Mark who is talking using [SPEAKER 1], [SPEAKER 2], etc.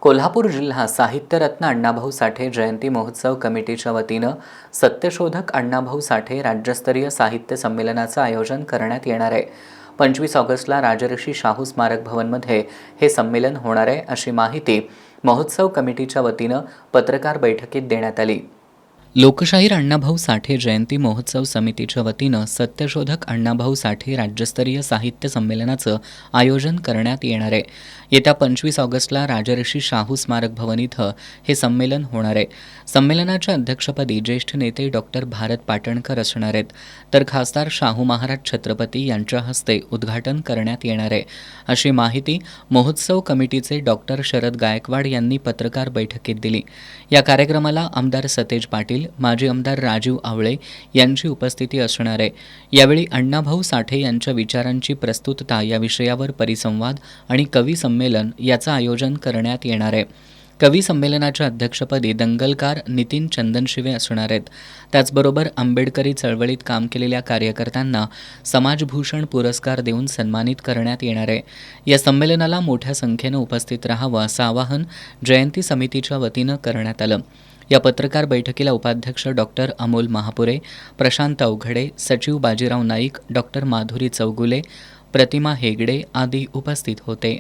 [SPEAKER 1] कोल्हापूर जिल्हा साहित्यरत्न अण्णाभाऊ साठे जयंती महोत्सव कमिटीच्या वतीनं सत्यशोधक अण्णाभाऊ साठे राज्यस्तरीय साहित्य संमेलनाचं आयोजन करण्यात येणार आहे। 25 ऑगस्टला राजर्षी शाहू स्मारक भवनमध्ये हे संमेलन होणार आहे, अशी माहिती महोत्सव कमिटीच्या वतीनं पत्रकार बैठकीत देण्यात आली। लोकशाहीर अण्णाभाऊ साठे जयंती महोत्सव समितीच्या वतीनं सत्यशोधक अण्णाभाऊ साठे राज्यस्तरीय साहित्य संमेलनाचं आयोजन करण्यात येणार आहे। येत्या 25 ऑगस्टला राजर्षी शाहू स्मारक भवन इथं हे संमेलन होणार आहे। संमेलनाच्या अध्यक्षपदी ज्येष्ठ नेते डॉक्टर भारत पाटणकर असणार आहेत, तर खासदार शाहू महाराज छत्रपती यांच्या हस्ते उद्घाटन करण्यात येणार आहे, अशी माहिती महोत्सव कमिटीचे डॉक्टर शरद गायकवाड यांनी पत्रकार बैठकीत दिली। या कार्यक्रमाला आमदार सतेज पाटील, माजी आमदार राजीव आवळे यांची उपस्थिती असणार आहे। यावेळी अण्णाभाऊ साठे यांच्या विचारांची प्रस्तुतता या विषयावर परिसंवाद आणि कवी संमेलन याचं आयोजन करण्यात येणार आहे। कवी संमेलनाच्या अध्यक्षपदी दंगलकार नितीन चंदनशिवे असणार आहेत। त्याचबरोबर आंबेडकरी चळवळीत काम केलेल्या कार्यकर्त्यांना समाजभूषण पुरस्कार देऊन सन्मानित करण्यात येणार आहे। या संमेलनाला मोठ्या संख्येनं उपस्थित राहावं असं आवाहन जयंती समितीच्या वतीनं करण्यात आलं। या पत्रकार बैठकीला उपाध्यक्ष डॉक्टर अमोल महापुरे, प्रशांत अवघडे, सचिव बाजीराव नाईक, डॉक्टर माधुरी चौगुले, प्रतिमा हेगडे आदी उपस्थित होते।